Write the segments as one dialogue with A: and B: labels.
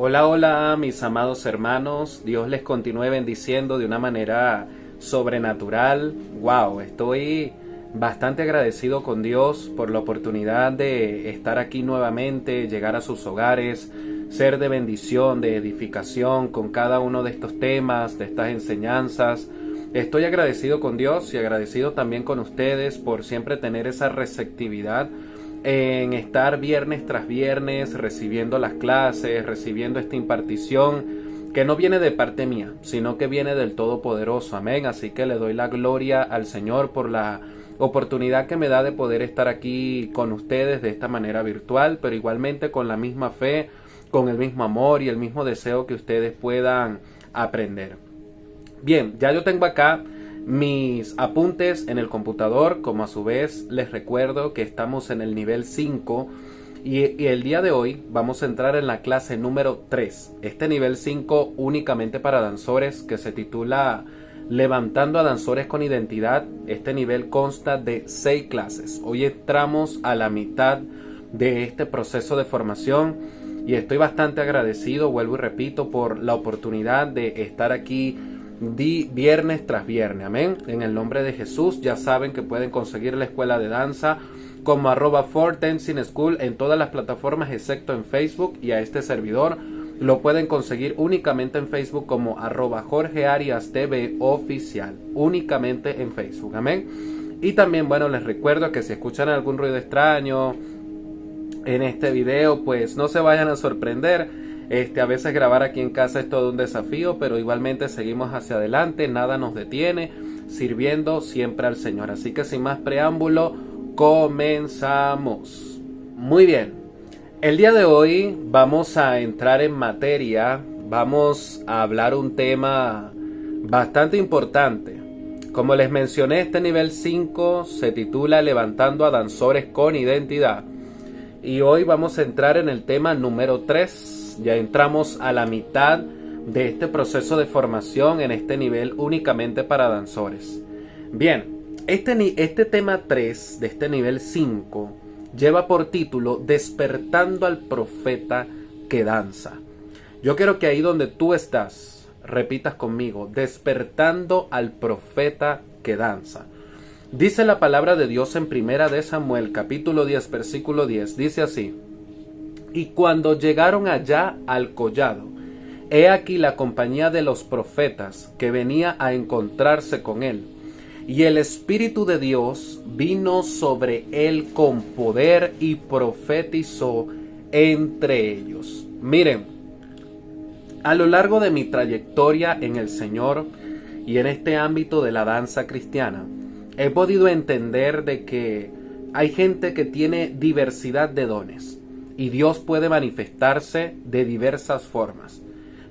A: Hola, hola, mis amados hermanos. Dios les continúe bendiciendo de una manera sobrenatural. Wow, estoy bastante agradecido con Dios por la oportunidad de estar aquí nuevamente, llegar a sus hogares, ser de bendición, de edificación con cada uno de estos temas, de estas enseñanzas. Estoy agradecido con Dios y agradecido también con ustedes por siempre tener esa receptividad en estar viernes tras viernes recibiendo las clases, recibiendo esta impartición que no viene de parte mía, sino que viene del Todopoderoso. Amén. Así que le doy la gloria al Señor por la oportunidad que me da de poder estar aquí con ustedes de esta manera virtual, pero igualmente con la misma fe, con el mismo amor y el mismo deseo que ustedes puedan aprender. Bien, ya yo tengo acá mis apuntes en el computador, como a su vez les recuerdo que estamos en el nivel 5 y el día de hoy vamos a entrar en la clase número 3. Este nivel 5 únicamente para danzores, que se titula Levantando a danzores con identidad. Este nivel consta de 6 clases. Hoy entramos a la mitad de este proceso de formación y estoy bastante agradecido, vuelvo y repito, por la oportunidad de estar aquí viernes tras viernes. Amén. En el nombre de Jesús, ya saben que pueden conseguir la escuela de danza como @4dancing school en todas las plataformas excepto en Facebook, y a este servidor lo pueden conseguir únicamente en Facebook como @JorgeAriasTV oficial, únicamente en Facebook. Amén. Y también, bueno, les recuerdo que si escuchan algún ruido extraño en este video, pues no se vayan a sorprender. A veces grabar aquí en casa es todo un desafío, pero igualmente seguimos hacia adelante, nada nos detiene, sirviendo siempre al Señor. Así que sin más preámbulo, comenzamos. Muy bien, el día de hoy vamos a entrar en materia, vamos a hablar un tema bastante importante. Como les mencioné, este nivel 5 se titula Levantando a danzores con identidad. Y hoy vamos a entrar en el tema número 3. Ya entramos a la mitad de este proceso de formación en este nivel únicamente para danzores. Bien, este tema 3 de este nivel 5 lleva por título Despertando al profeta que danza. Yo quiero que ahí donde tú estás, repitas conmigo, despertando al profeta que danza. Dice la palabra de Dios en Primera de Samuel, capítulo 10, versículo 10, dice así: Y cuando llegaron allá al collado, he aquí la compañía de los profetas que venía a encontrarse con él, y el Espíritu de Dios vino sobre él con poder y profetizó entre ellos. Miren, a lo largo de mi trayectoria en el Señor y en este ámbito de la danza cristiana, he podido entender de que hay gente que tiene diversidad de dones y Dios puede manifestarse de diversas formas.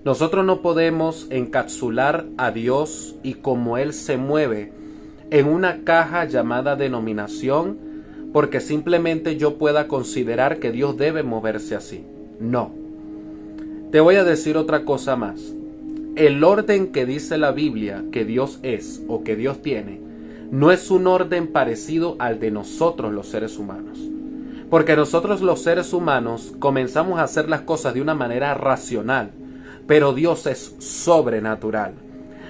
A: Nosotros no podemos encapsular a Dios y cómo Él se mueve en una caja llamada denominación, porque simplemente yo pueda considerar que Dios debe moverse así. No. Te voy a decir otra cosa más. El orden que dice la Biblia que Dios es o que Dios tiene no es un orden parecido al de nosotros los seres humanos. Porque nosotros los seres humanos comenzamos a hacer las cosas de una manera racional, pero Dios es sobrenatural.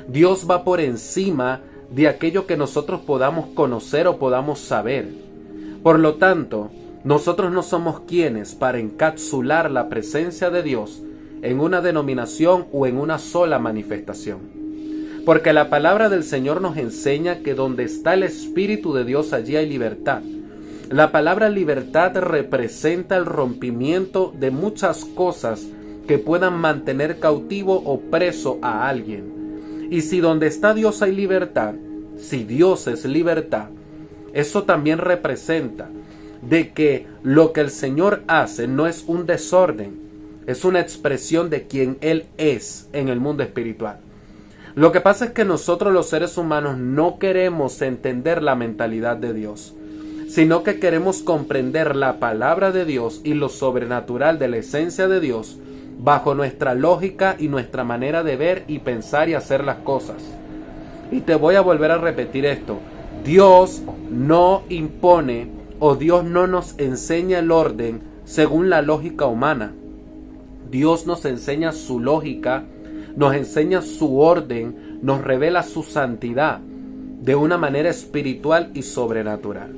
A: Dios va por encima de aquello que nosotros podamos conocer o podamos saber. Por lo tanto, nosotros no somos quienes para encapsular la presencia de Dios en una denominación o en una sola manifestación. Porque la palabra del Señor nos enseña que donde está el Espíritu de Dios, allí hay libertad. La palabra libertad representa el rompimiento de muchas cosas que puedan mantener cautivo o preso a alguien. Y si donde está Dios hay libertad, si Dios es libertad, eso también representa de que lo que el Señor hace no es un desorden, es una expresión de quien Él es en el mundo espiritual. Lo que pasa es que nosotros los seres humanos no queremos entender la mentalidad de Dios, sino que queremos comprender la palabra de Dios y lo sobrenatural de la esencia de Dios bajo nuestra lógica y nuestra manera de ver y pensar y hacer las cosas. Y te voy a volver a repetir esto. Dios no impone o Dios no nos enseña el orden según la lógica humana. Dios nos enseña su lógica, nos enseña su orden, nos revela su santidad de una manera espiritual y sobrenatural.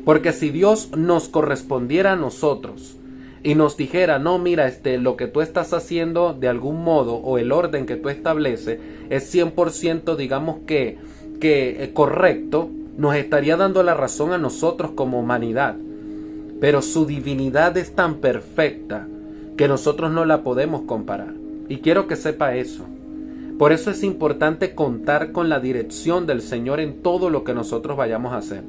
A: Porque si Dios nos correspondiera a nosotros y nos dijera, no, mira, lo que tú estás haciendo de algún modo, o el orden que tú estableces es 100%, digamos que correcto, nos estaría dando la razón a nosotros como humanidad. Pero su divinidad es tan perfecta que nosotros no la podemos comparar. Y quiero que sepa eso. Por eso es importante contar con la dirección del Señor en todo lo que nosotros vayamos a hacer.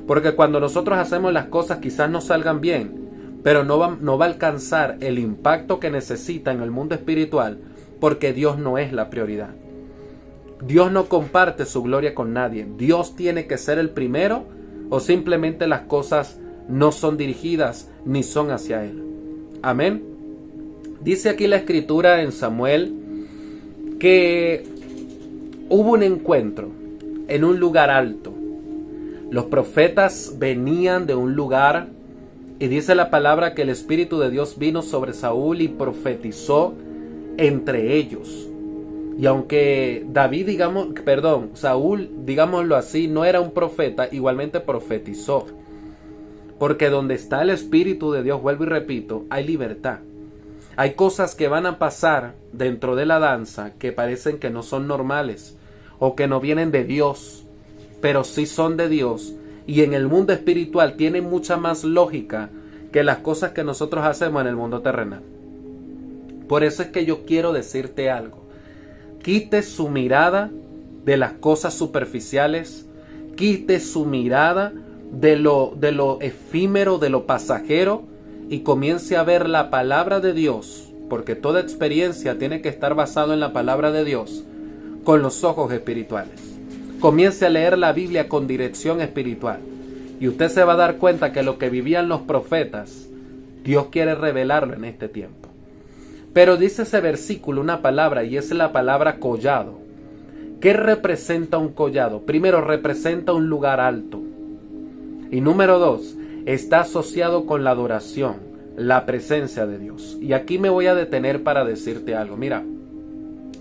A: Porque cuando nosotros hacemos las cosas quizás no salgan bien, pero no va a alcanzar el impacto que necesita en el mundo espiritual, porque Dios no es la prioridad. Dios no comparte su gloria con nadie. Dios tiene que ser el primero, o simplemente las cosas no son dirigidas ni son hacia Él. Amén. Dice aquí la escritura en Samuel que hubo un encuentro en un lugar alto. Los profetas venían de un lugar y dice la palabra que el Espíritu de Dios vino sobre Saúl y profetizó entre ellos. Y aunque Saúl, digámoslo así, no era un profeta, igualmente profetizó. Porque donde está el Espíritu de Dios, vuelvo y repito, hay libertad. Hay cosas que van a pasar dentro de la danza que parecen que no son normales o que no vienen de Dios, pero sí son de Dios, y en el mundo espiritual tienen mucha más lógica que las cosas que nosotros hacemos en el mundo terrenal. Por eso es que yo quiero decirte algo. Quite su mirada de las cosas superficiales, quite su mirada de lo efímero, de lo pasajero, y comience a ver la palabra de Dios, porque toda experiencia tiene que estar basada en la palabra de Dios, con los ojos espirituales. Comience a leer la Biblia con dirección espiritual, y usted se va a dar cuenta que lo que vivían los profetas, Dios quiere revelarlo en este tiempo. Pero dice ese versículo una palabra, y es la palabra collado. ¿Qué representa un collado? Primero, representa un lugar alto. Y número 2, está asociado con la adoración, la presencia de Dios. Y aquí me voy a detener para decirte algo. Mira,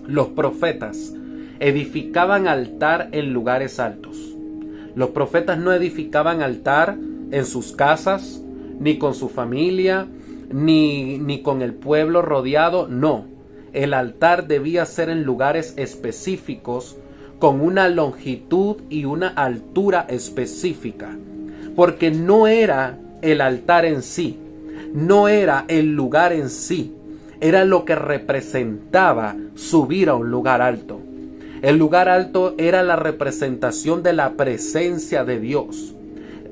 A: los profetas edificaban altar en lugares altos. Los profetas no edificaban altar en sus casas, ni con su familia, ni con el pueblo rodeado. No, el altar debía ser en lugares específicos, con una longitud y una altura específica. Porque no era el altar en sí, no era el lugar en sí, era lo que representaba subir a un lugar alto. El lugar alto era la representación de la presencia de Dios.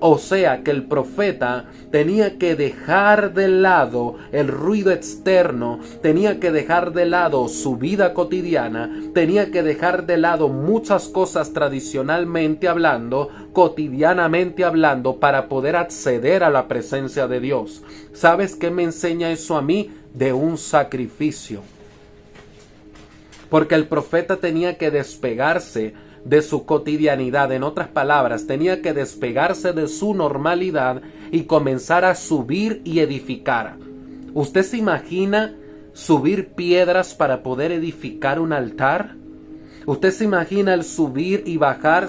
A: O sea que el profeta tenía que dejar de lado el ruido externo, tenía que dejar de lado su vida cotidiana, tenía que dejar de lado muchas cosas tradicionalmente hablando, cotidianamente hablando, para poder acceder a la presencia de Dios. ¿Sabes qué me enseña eso a mí? De un sacrificio. Porque el profeta tenía que despegarse de su cotidianidad. En otras palabras, tenía que despegarse de su normalidad y comenzar a subir y edificar. ¿Usted se imagina subir piedras para poder edificar un altar? ¿Usted se imagina el subir y bajar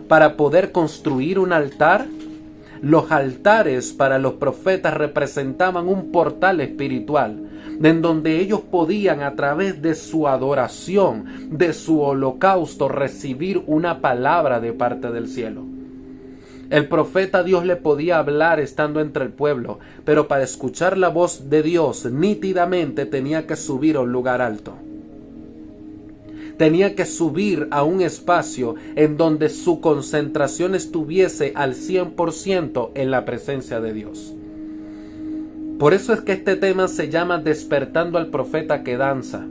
A: para poder construir un altar? Los altares para los profetas representaban un portal espiritual, en donde ellos podían, a través de su adoración, de su holocausto, recibir una palabra de parte del cielo. El profeta, Dios le podía hablar estando entre el pueblo, pero para escuchar la voz de Dios nítidamente tenía que subir a un lugar alto. Tenía que subir a un espacio en donde su concentración estuviese al 100% en la presencia de Dios. Por eso es que este tema se llama Despertando al profeta que danza,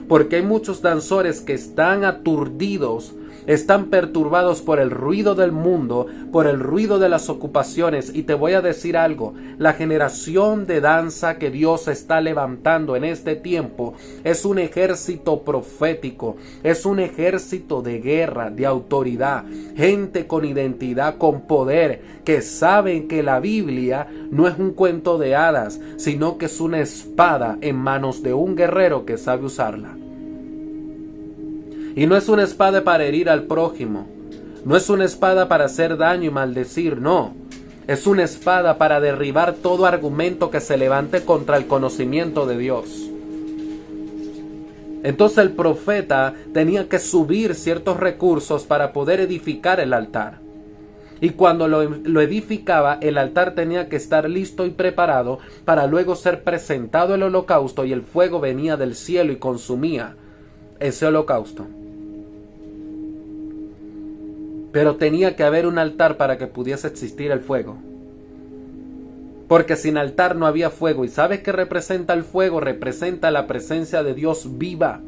A: porque hay muchos danzores que están aturdidos Están perturbados por el ruido del mundo, por el ruido de las ocupaciones. Y te voy a decir algo, la generación de danza que Dios está levantando en este tiempo es un ejército profético, es un ejército de guerra, de autoridad, gente con identidad, con poder, que saben que la Biblia no es un cuento de hadas, sino que es una espada en manos de un guerrero que sabe usarla. Y no es una espada para herir al prójimo, no es una espada para hacer daño y maldecir, no. Es una espada para derribar todo argumento que se levante contra el conocimiento de Dios. Entonces el profeta tenía que subir ciertos recursos para poder edificar el altar. Y cuando lo edificaba, el altar tenía que estar listo y preparado para luego ser presentado el holocausto, y el fuego venía del cielo y consumía ese holocausto. Pero tenía que haber un altar para que pudiese existir el fuego. Porque sin altar no había fuego. ¿Y sabes qué representa el fuego? Representa la presencia de Dios viva.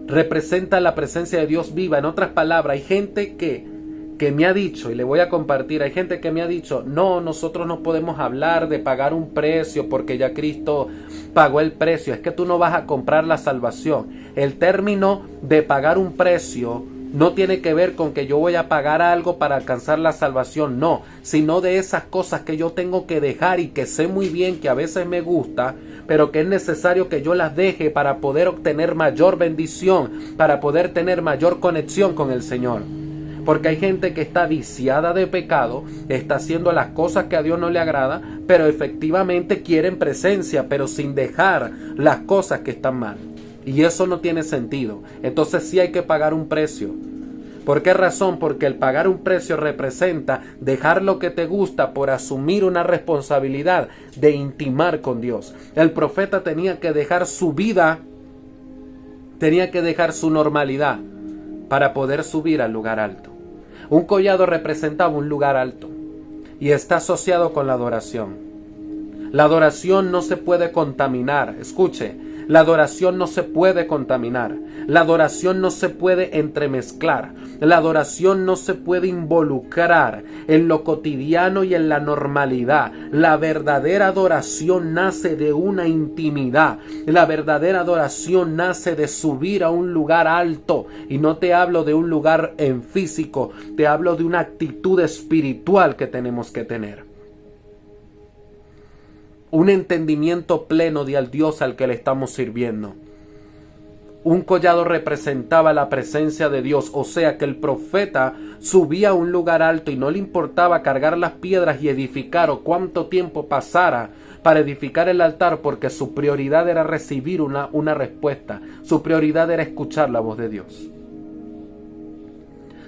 A: Representa la presencia de Dios viva. En otras palabras, hay gente que me ha dicho, y le voy a compartir, hay gente que me ha dicho, no, nosotros no podemos hablar de pagar un precio porque ya Cristo pagó el precio. Es que tú no vas a comprar la salvación. El término de pagar un precio no tiene que ver con que yo voy a pagar algo para alcanzar la salvación, no, sino de esas cosas que yo tengo que dejar y que sé muy bien que a veces me gusta, pero que es necesario que yo las deje para poder obtener mayor bendición, para poder tener mayor conexión con el Señor. Porque hay gente que está viciada de pecado, está haciendo las cosas que a Dios no le agrada, pero efectivamente quieren presencia, pero sin dejar las cosas que están mal. Y eso no tiene sentido. Entonces sí hay que pagar un precio. ¿Por qué razón? Porque el pagar un precio representa dejar lo que te gusta por asumir una responsabilidad de intimar con Dios. El profeta tenía que dejar su vida, tenía que dejar su normalidad para poder subir al lugar alto. Un collado representaba un lugar alto y está asociado con la adoración. La adoración no se puede contaminar. Escuche, la adoración no se puede contaminar. La adoración no se puede entremezclar. La adoración no se puede involucrar en lo cotidiano y en la normalidad. La verdadera adoración nace de una intimidad. La verdadera adoración nace de subir a un lugar alto. Y no te hablo de un lugar en físico, te hablo de una actitud espiritual que tenemos que tener. Un entendimiento pleno de al Dios al que le estamos sirviendo. Un collado representaba la presencia de Dios, o sea que el profeta subía a un lugar alto y no le importaba cargar las piedras y edificar o cuánto tiempo pasara para edificar el altar, porque su prioridad era recibir una respuesta, su prioridad era escuchar la voz de Dios.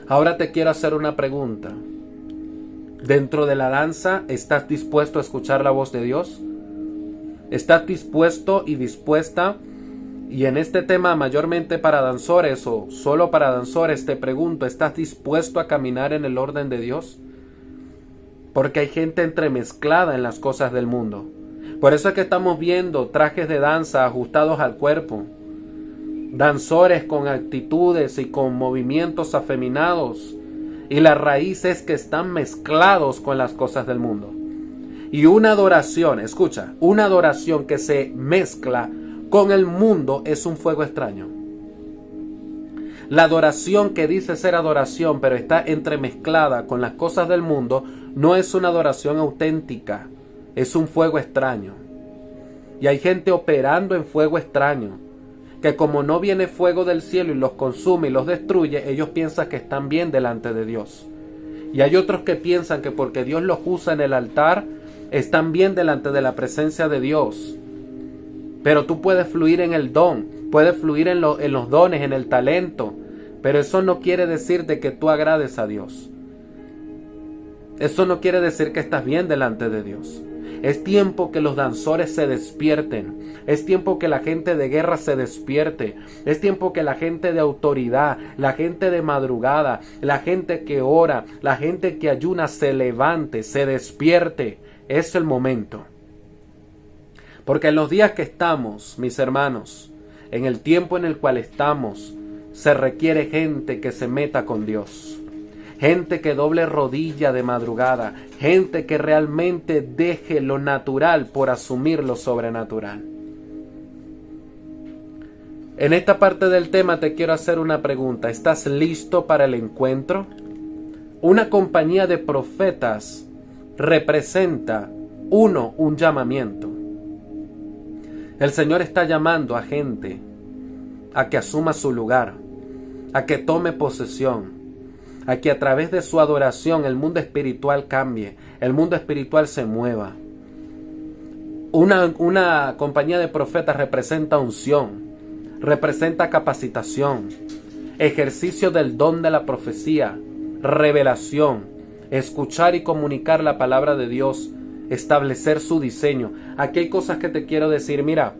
A: Ahora te quiero hacer una pregunta. Dentro de la danza, ¿estás dispuesto a escuchar la voz de Dios? ¿Estás dispuesto y dispuesta? Y en este tema mayormente para danzores o solo para danzores te pregunto, ¿estás dispuesto a caminar en el orden de Dios? Porque hay gente entremezclada en las cosas del mundo. Por eso es que estamos viendo trajes de danza ajustados al cuerpo, danzores con actitudes y con movimientos afeminados, y la raíz es que están mezclados con las cosas del mundo. Y una adoración, escucha, una adoración que se mezcla con el mundo es un fuego extraño. La adoración que dice ser adoración, pero está entremezclada con las cosas del mundo, no es una adoración auténtica, es un fuego extraño. Y hay gente operando en fuego extraño, que como no viene fuego del cielo y los consume y los destruye, ellos piensan que están bien delante de Dios. Y hay otros que piensan que porque Dios los usa en el altar, están bien delante de la presencia de Dios. Pero tú puedes fluir en el don, puedes fluir en los dones, en el talento, pero eso no quiere decir de que tú agrades a Dios. Eso no quiere decir que estás bien delante de Dios. Es tiempo que los danzores se despierten. Es tiempo que la gente de guerra se despierte. Es tiempo que la gente de autoridad, la gente de madrugada, la gente que ora, la gente que ayuna se levante, se despierte. Es el momento. Porque en los días que estamos, mis hermanos, en el tiempo en el cual estamos, se requiere gente que se meta con Dios. Gente que doble rodilla de madrugada. Gente que realmente deje lo natural por asumir lo sobrenatural. En esta parte del tema te quiero hacer una pregunta. ¿Estás listo para el encuentro? Una compañía de profetas representa, un llamamiento. El Señor está llamando a gente a que asuma su lugar, a que tome posesión, a que a través de su adoración el mundo espiritual cambie, el mundo espiritual se mueva. Una compañía de profetas representa unción, representa capacitación, ejercicio del don de la profecía, revelación, escuchar y comunicar la palabra de Dios, establecer su diseño. Aquí hay cosas que te quiero decir. Mira,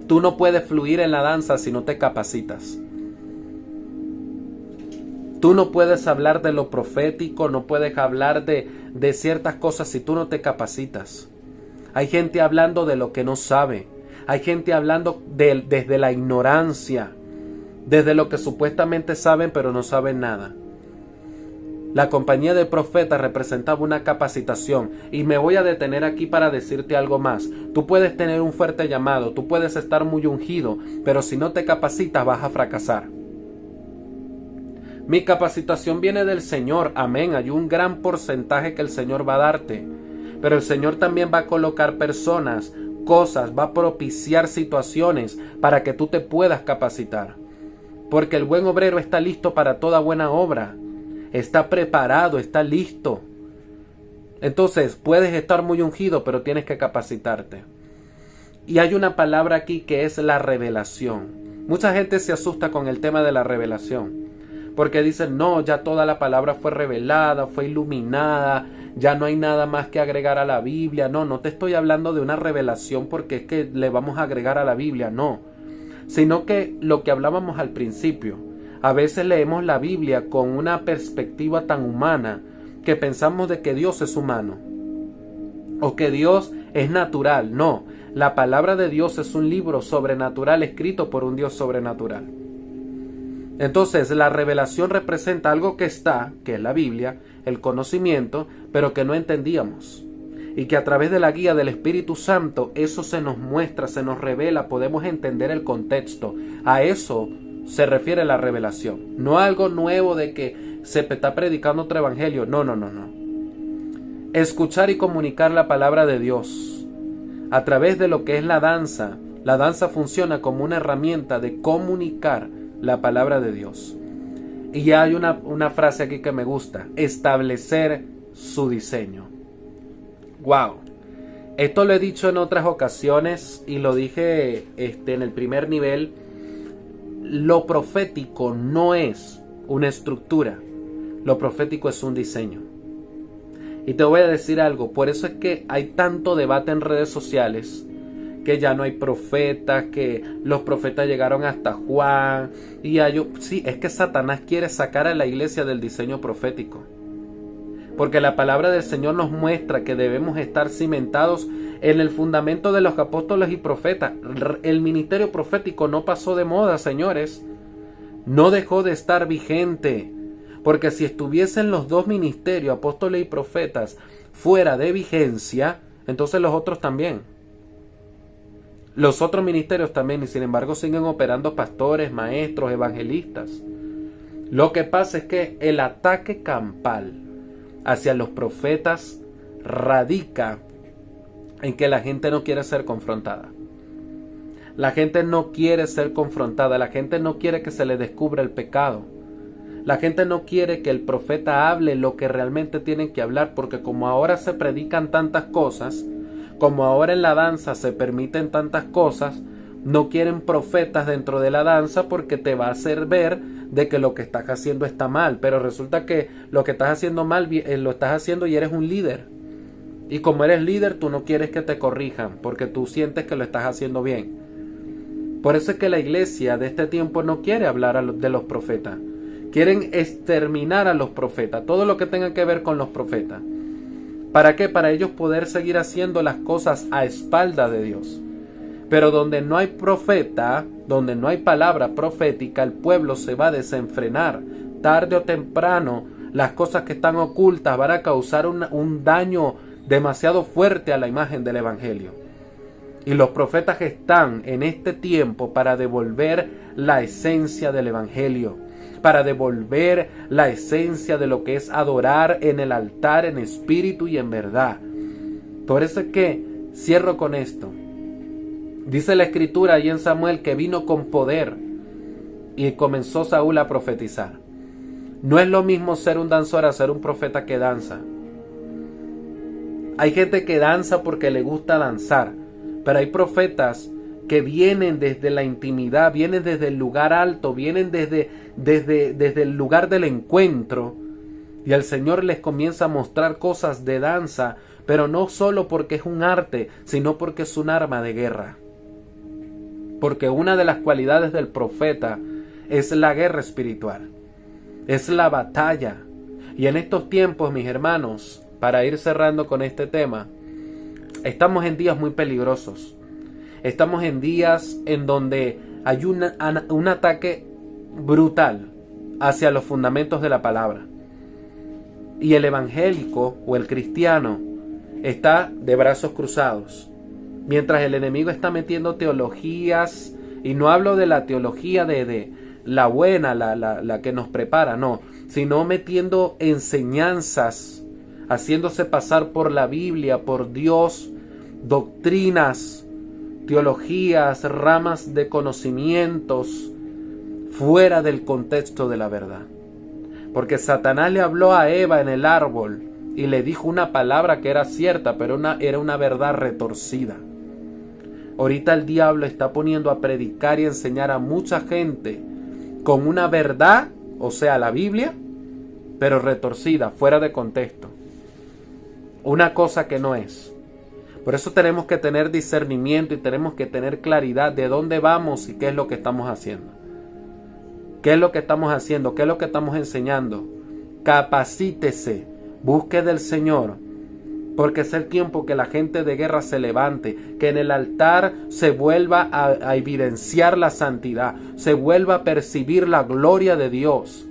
A: tú no puedes fluir en la danza si no te capacitas. Tú no puedes hablar de lo profético, no puedes hablar de ciertas cosas si tú no te capacitas. Hay gente hablando de lo que no sabe. Hay gente hablando desde la ignorancia, desde lo que supuestamente saben pero no saben nada. La compañía de profetas representaba una capacitación, y me voy a detener aquí para decirte algo más. Tú puedes tener un fuerte llamado, tú puedes estar muy ungido, pero si no te capacitas vas a fracasar. Mi capacitación viene del Señor, amén. Hay un gran porcentaje que el Señor va a darte, pero el Señor también va a colocar personas, cosas, va a propiciar situaciones para que tú te puedas capacitar. Porque el buen obrero está listo para toda buena obra. Está preparado, está listo. Entonces puedes estar muy ungido, pero tienes que capacitarte. Y hay una palabra aquí que es la revelación. Mucha gente se asusta con el tema de la revelación, porque dicen, no, ya toda la palabra fue revelada, fue iluminada, ya no hay nada más que agregar a la Biblia. No te estoy hablando de una revelación porque es que le vamos a agregar a la Biblia, no. Sino que lo que hablábamos al principio, a veces leemos la Biblia con una perspectiva tan humana que pensamos de que Dios es humano o que Dios es natural. No, la palabra de Dios es un libro sobrenatural escrito por un Dios sobrenatural. Entonces la revelación representa algo que está, que es la Biblia, el conocimiento, pero que no entendíamos. Y que a través de la guía del Espíritu Santo eso se nos muestra, se nos revela, podemos entender el contexto. A eso se refiere la revelación. No algo nuevo de que se está predicando otro evangelio. No. Escuchar y comunicar la palabra de Dios a través de lo que es la danza. La danza funciona como una herramienta de comunicar la palabra de Dios. Y hay una frase aquí que me gusta: establecer su diseño. Wow. Esto lo he dicho en otras ocasiones y lo dije en el primer nivel. Lo profético no es una estructura, lo profético es un diseño. Y te voy a decir algo, por eso es que hay tanto debate en redes sociales, que ya no hay profetas, que los profetas llegaron hasta Juan, sí, es que Satanás quiere sacar a la iglesia del diseño profético. Porque la palabra del Señor nos muestra que debemos estar cimentados en el fundamento de los apóstoles y profetas. El ministerio profético no pasó de moda, señores. No dejó de estar vigente. Porque si estuviesen los dos ministerios, apóstoles y profetas, fuera de vigencia, entonces los otros también. Los otros ministerios también, y sin embargo siguen operando pastores, maestros, evangelistas. Lo que pasa es que el ataque campal hacia los profetas radica en que la gente no quiere ser confrontada. La gente no quiere ser confrontada, la gente no quiere que se le descubra el pecado. La gente no quiere que el profeta hable lo que realmente tienen que hablar, porque como ahora se predican tantas cosas, como ahora en la danza se permiten tantas cosas, no quieren profetas dentro de la danza porque te va a hacer ver de que lo que estás haciendo está mal, pero resulta que lo que estás haciendo mal lo estás haciendo y eres un líder. Y como eres líder, tú no quieres que te corrijan porque tú sientes que lo estás haciendo bien. Por eso es que la iglesia de este tiempo no quiere hablar de los profetas. Quieren exterminar a los profetas, todo lo que tenga que ver con los profetas. ¿Para qué? Para ellos poder seguir haciendo las cosas a espaldas de Dios. Pero donde no hay profeta, donde no hay palabra profética, el pueblo se va a desenfrenar. Tarde o temprano, las cosas que están ocultas van a causar un daño demasiado fuerte a la imagen del Evangelio. Y los profetas están en este tiempo para devolver la esencia del Evangelio, para devolver la esencia de lo que es adorar en el altar, en espíritu y en verdad. Por eso es que cierro con esto. Dice la Escritura ahí en Samuel que vino con poder y comenzó Saúl a profetizar. No es lo mismo ser un danzor a ser un profeta que danza. Hay gente que danza porque le gusta danzar, pero hay profetas que vienen desde la intimidad, vienen desde el lugar alto, vienen desde el lugar del encuentro, y el Señor les comienza a mostrar cosas de danza, pero no solo porque es un arte, sino porque es un arma de guerra. Porque una de las cualidades del profeta es la guerra espiritual, es la batalla. Y en estos tiempos, mis hermanos, para ir cerrando con este tema, estamos en días muy peligrosos. Estamos en días en donde hay un ataque brutal hacia los fundamentos de la palabra. Y el evangélico o el cristiano está de brazos cruzados. Mientras el enemigo está metiendo teologías, y no hablo de la teología de la buena, la que nos prepara, no, sino metiendo enseñanzas, haciéndose pasar por la Biblia, por Dios, doctrinas, teologías, ramas de conocimientos, fuera del contexto de la verdad. Porque Satanás le habló a Eva en el árbol y le dijo una palabra que era cierta, pero era una verdad retorcida. Ahorita el diablo está poniendo a predicar y enseñar a mucha gente con una verdad, o sea, la Biblia, pero retorcida, fuera de contexto. Una cosa que no es. Por eso tenemos que tener discernimiento y tenemos que tener claridad de dónde vamos y qué es lo que estamos haciendo. ¿Qué es lo que estamos haciendo? ¿Qué es lo que estamos enseñando? Capacítese, busque del Señor, porque es el tiempo que la gente de guerra se levante, que en el altar se vuelva a evidenciar la santidad, se vuelva a percibir la gloria de Dios.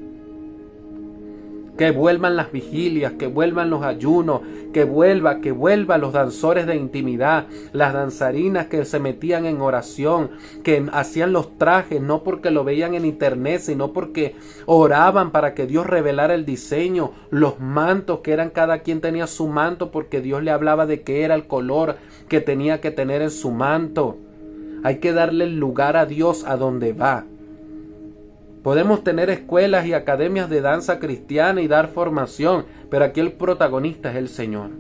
A: Que vuelvan las vigilias, que vuelvan los ayunos, que vuelvan los danzores de intimidad, las danzarinas que se metían en oración, que hacían los trajes no porque lo veían en internet, sino porque oraban para que Dios revelara el diseño, los mantos que eran, cada quien tenía su manto porque Dios le hablaba de qué era el color que tenía que tener en su manto. Hay que darle el lugar a Dios a donde va. Podemos tener escuelas y academias de danza cristiana y dar formación, pero aquí el protagonista es el Señor.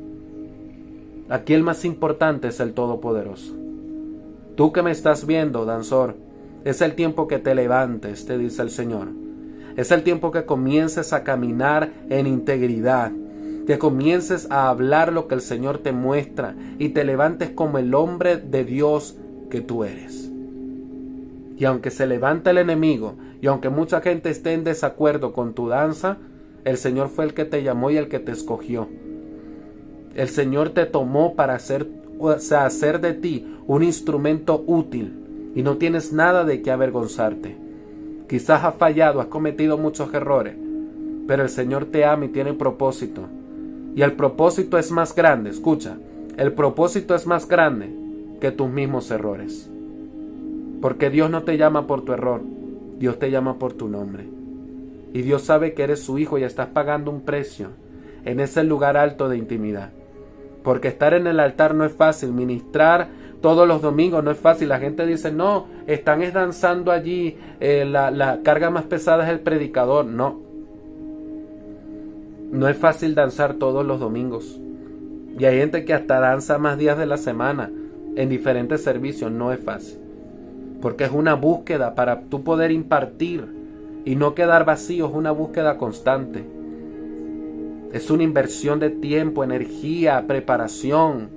A: Aquí el más importante es el Todopoderoso. Tú que me estás viendo, danzor, es el tiempo que te levantes, te dice el Señor. Es el tiempo que comiences a caminar en integridad, que comiences a hablar lo que el Señor te muestra y te levantes como el hombre de Dios que tú eres. Y aunque se levanta el enemigo, y aunque mucha gente esté en desacuerdo con tu danza, el Señor fue el que te llamó y el que te escogió. El Señor te tomó para hacer de ti un instrumento útil, y no tienes nada de qué avergonzarte. Quizás has fallado, has cometido muchos errores, pero el Señor te ama y tiene propósito. Y el propósito es más grande, escucha, el propósito es más grande que tus mismos errores. Porque Dios no te llama por tu error, Dios te llama por tu nombre. Y Dios sabe que eres su hijo y estás pagando un precio en ese lugar alto de intimidad. Porque estar en el altar no es fácil, ministrar todos los domingos no es fácil. La gente dice, no, están danzando allí, la carga más pesada es el predicador. No es fácil danzar todos los domingos. Y hay gente que hasta danza más días de la semana en diferentes servicios, no es fácil. Porque es una búsqueda para tú poder impartir y no quedar vacío, es una búsqueda constante. Es una inversión de tiempo, energía, preparación.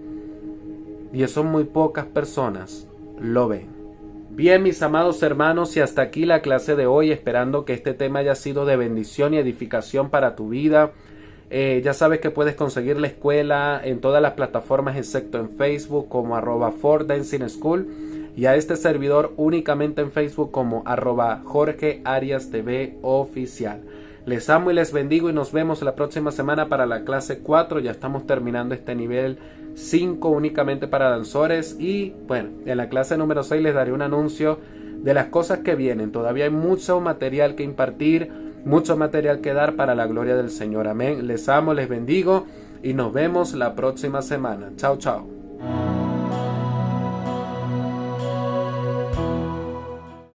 A: Y eso muy pocas personas lo ven. Bien, mis amados hermanos, y hasta aquí la clase de hoy, esperando que este tema haya sido de bendición y edificación para tu vida. Ya sabes que puedes conseguir la escuela en todas las plataformas excepto en Facebook como @4dancing school. y a este servidor únicamente en Facebook como @JorgeAriasTVOficial. Les amo y les bendigo y nos vemos la próxima semana para la clase 4. Ya estamos terminando este nivel 5 únicamente para danzores y bueno, en la clase número 6 les daré un anuncio de las cosas que vienen. Todavía hay mucho material que impartir, mucho material que dar para la gloria del Señor. Amén. Les amo, les bendigo y nos vemos la próxima semana. Chao, chao.